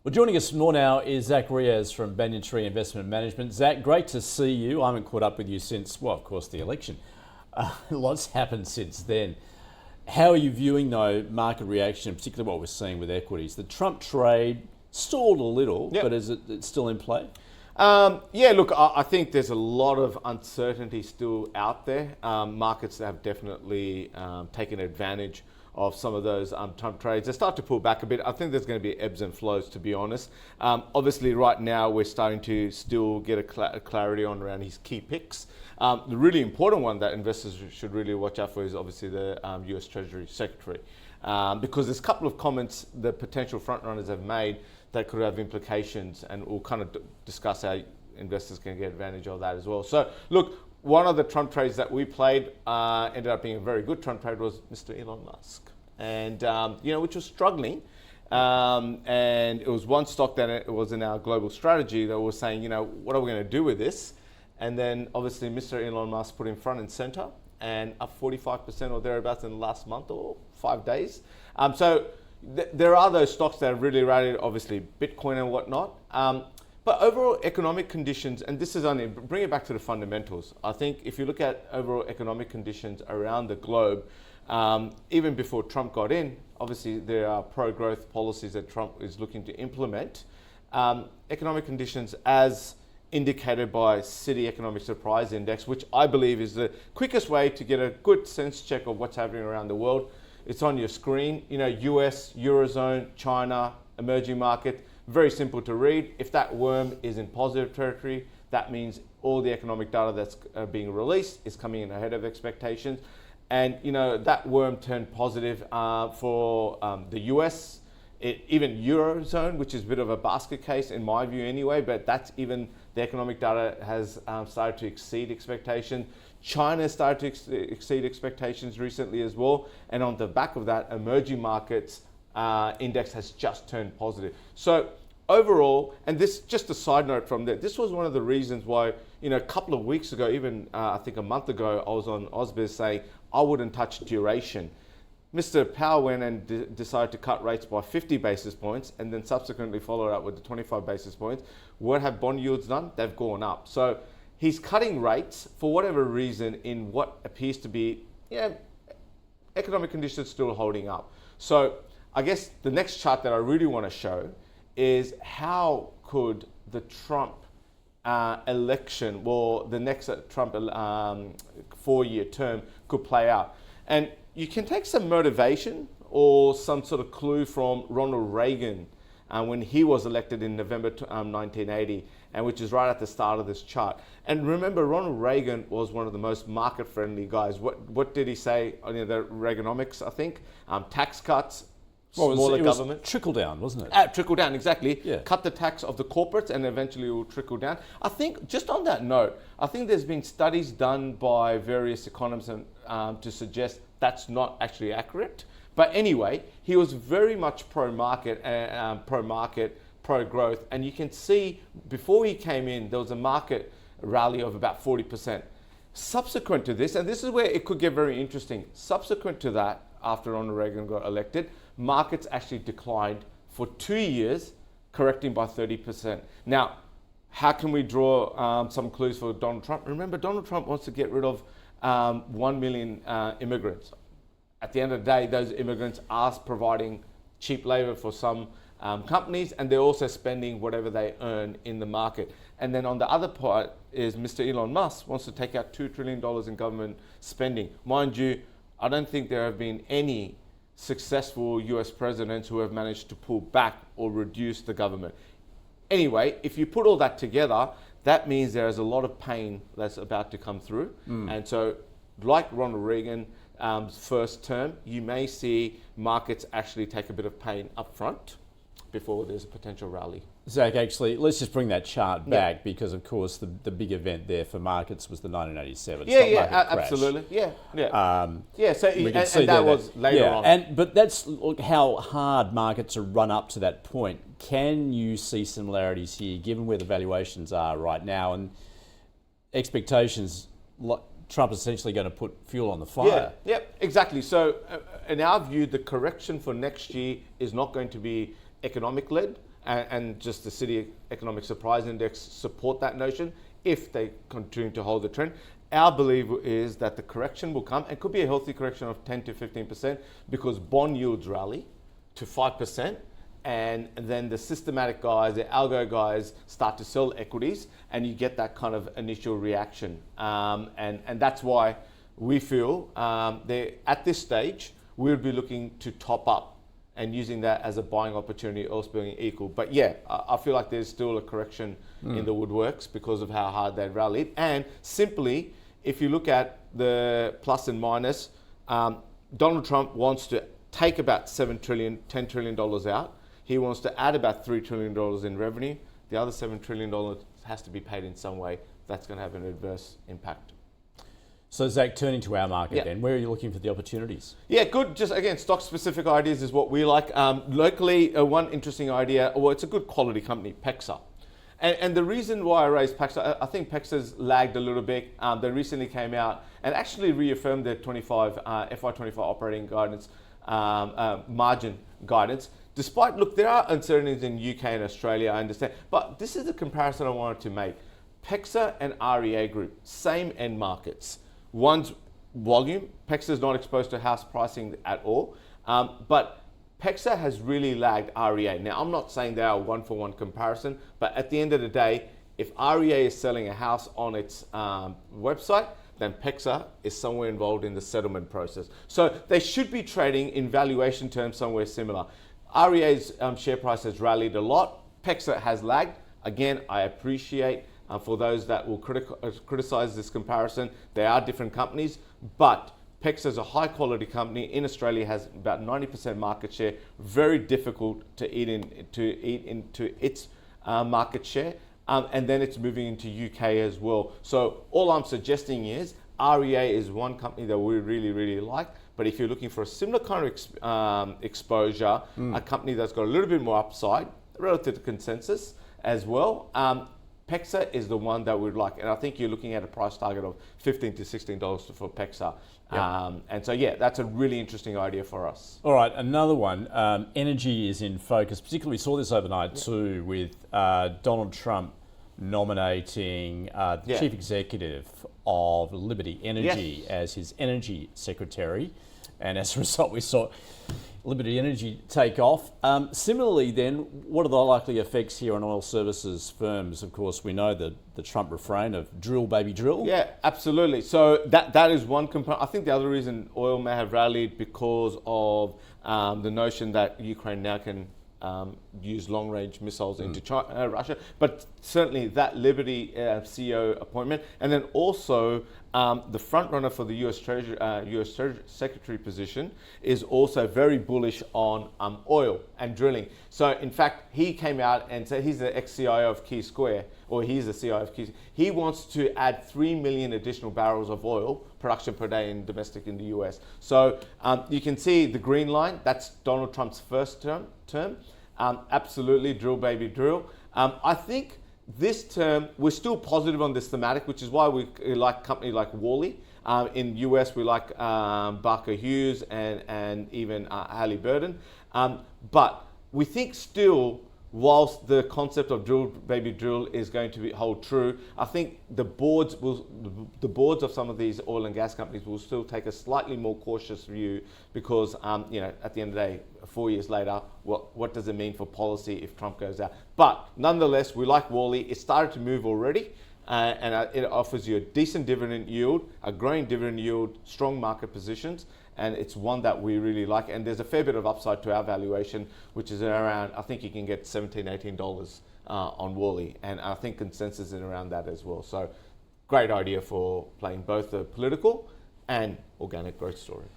Well, joining us more now is Zach Riaz from Banyan Tree Investment Management. Zach, great to see you. I haven't caught up with you since, well, of course, the election. Lots happened since then. How are you viewing, though, market reaction, particularly what we're seeing with equities? The Trump trade stalled a little, but is it still in play? Look, I think there's a lot of uncertainty still out there. Markets have definitely taken advantage of some of those Trump trades. They start to pull back a bit. I think there's going to be ebbs and flows, to be honest. Obviously, right now, we're starting to still get a clarity on around his key picks. The really important one that investors should really watch out for is obviously the US Treasury Secretary. Because there's a couple of comments the potential frontrunners have made that could have implications, and we'll kind of discuss how investors can get advantage of that as well. So, look, one of the Trump trades that we played ended up being a very good Trump trade was Mr. Elon Musk, and which was struggling. And it was one stock that it was in our global strategy that was saying, what are we going to do with this? And then obviously Mr. Elon Musk put in front and center and up 45% or thereabouts in the last month or 5 days. There are those stocks that have really rallied, obviously Bitcoin and whatnot. But overall economic conditions, and this is only, bring it back to the fundamentals. I think if you look at overall economic conditions around the globe, even before Trump got in, obviously there are pro-growth policies that Trump is looking to implement. Economic conditions as indicated by City Economic Surprise Index, which I believe is the quickest way to get a good sense check of what's happening around the world. It's on your screen, US, Eurozone, China, emerging market, very simple to read. If that worm is in positive territory, that means all the economic data that's being released is coming in ahead of expectations. And that worm turned positive for the US, even Eurozone, which is a bit of a basket case in my view anyway, but that's even the economic data has started to exceed expectations. China started to exceed expectations recently as well. And on the back of that, emerging markets index has just turned positive. So overall, and this just a side note from there, this was one of the reasons why, a couple of weeks ago, even I think a month ago, I was on ausbiz saying I wouldn't touch duration. Mr. Powell went and decided to cut rates by 50 basis points and then subsequently followed up with the 25 basis points. What have bond yields done? They've gone up. So he's cutting rates for whatever reason in what appears to be, economic conditions still holding up. So I guess the next chart that I really want to show is how could the Trump election, or the next Trump 4-year term could play out. And you can take some motivation or some sort of clue from Ronald Reagan when he was elected in November 1980, and which is right at the start of this chart. And remember, Ronald Reagan was one of the most market-friendly guys. What did he say? The Reaganomics, I think. Tax cuts, smaller government. Trickle down, wasn't it? Trickle down, exactly. Yeah. Cut the tax of the corporates and eventually it will trickle down. I think, just on that note, I think there's been studies done by various economists to suggest that's not actually accurate. But anyway, he was very much pro-market, pro-growth. And you can see before he came in, there was a market rally of about 40%. Subsequent to this, and this is where it could get very interesting, subsequent to that, after Ronald Reagan got elected, markets actually declined for 2 years, correcting by 30%. Now, how can we draw some clues for Donald Trump? Remember, Donald Trump wants to get rid of 1 million immigrants. At the end of the day, those immigrants are providing cheap labor for some companies, and they're also spending whatever they earn in the market. And then on the other part is Mr. Elon Musk wants to take out $2 trillion in government spending. Mind you, I don't think there have been any successful US presidents who have managed to pull back or reduce the government. Anyway, if you put all that together, that means there is a lot of pain that's about to come through. And so, like Ronald Reagan's first term, you may see markets actually take a bit of pain up front before there's a potential rally. Zach, actually, let's just bring that chart back because, of course, the big event there for markets was the 1987 stock market crash. Absolutely. So we can and see that was later on. But that's how hard markets are run up to that point. Can you see similarities here, given where the valuations are right now and expectations? Trump is essentially going to put fuel on the fire. Yeah, exactly. So in our view, the correction for next year is not going to be economic led. and just the City Economic Surprise Index support that notion if they continue to hold the trend. Our belief is that the correction will come, and could be a healthy correction of 10 to 15% because bond yields rally to 5%, and then the systematic guys, the algo guys start to sell equities, and you get that kind of initial reaction. And that's why we feel at this stage, we would be looking to top up and using that as a buying opportunity, else being equal. But yeah, I feel like there's still a correction in the woodworks because of how hard they rallied. And simply, if you look at the plus and minus, Donald Trump wants to take about $7 trillion, $10 trillion out. He wants to add about $3 trillion in revenue. The other $7 trillion has to be paid in some way. That's going to have an adverse impact. So Zach, turning to our market then, where are you looking for the opportunities? Yeah, good. Just again, stock-specific ideas is what we like. Locally, one interesting idea, well, it's a good quality company, PEXA. And the reason why I raised PEXA, I think PEXA's lagged a little bit. They recently came out and actually reaffirmed their FY25 operating guidance, margin guidance. Despite, look, there are uncertainties in UK and Australia, I understand. But this is the comparison I wanted to make. PEXA and REA Group, same end markets. One's volume. PEXA is not exposed to house pricing at all, but PEXA has really lagged REA. Now, I'm not saying they are a one-for-one comparison, but at the end of the day, if REA is selling a house on its website, then PEXA is somewhere involved in the settlement process. So they should be trading in valuation terms somewhere similar. REA's share price has rallied a lot. PEXA has lagged. Again, I appreciate for those that will criticize this comparison, they are different companies, but PEXA is a high quality company in Australia, has about 90% market share, very difficult to eat into its market share, and then it's moving into UK as well. So all I'm suggesting is REA is one company that we really, really like, but if you're looking for a similar kind of exposure, a company that's got a little bit more upside relative to consensus as well, PEXA is the one that we'd like, and I think you're looking at a price target of $15 to $16 for PEXA. Yep. And so, yeah, that's a really interesting idea for us. All right, another one. Energy is in focus. Particularly, we saw this overnight too with Donald Trump nominating the chief executive of Liberty Energy as his energy secretary. And as a result, we saw Liberty Energy take off. Similarly then, what are the likely effects here on oil services firms? Of course, we know the Trump refrain of drill, baby, drill. Yeah, absolutely. So that is one component. I think the other reason oil may have rallied because of the notion that Ukraine now can use long-range missiles into Russia, but certainly that Liberty CEO appointment, and then also the front runner for the US Treasury, Secretary position is also very bullish on oil and drilling. So in fact, he came out and said he's the ex-CIO of Key Square, or he's the CIO of Key. He wants to add 3 million additional barrels of oil production per day in domestic in the US. So you can see the green line, that's Donald Trump's first term. Absolutely, drill, baby, drill. I think this term, we're still positive on this thematic, which is why we like a company like Worley. In US, we like Barker Hughes and even Halliburton. But we think still, whilst the concept of drill, baby, drill is going to hold true, I think the boards of some of these oil and gas companies will still take a slightly more cautious view because, at the end of the day, 4 years later, what does it mean for policy if Trump goes out? But nonetheless, we like Worley. It started to move already, and it offers you a decent dividend yield, a growing dividend yield, strong market positions, and it's one that we really like. And there's a fair bit of upside to our valuation, which is around, I think you can get $17, $18 on Worley, and I think consensus is around that as well. So great idea for playing both the political and organic growth story.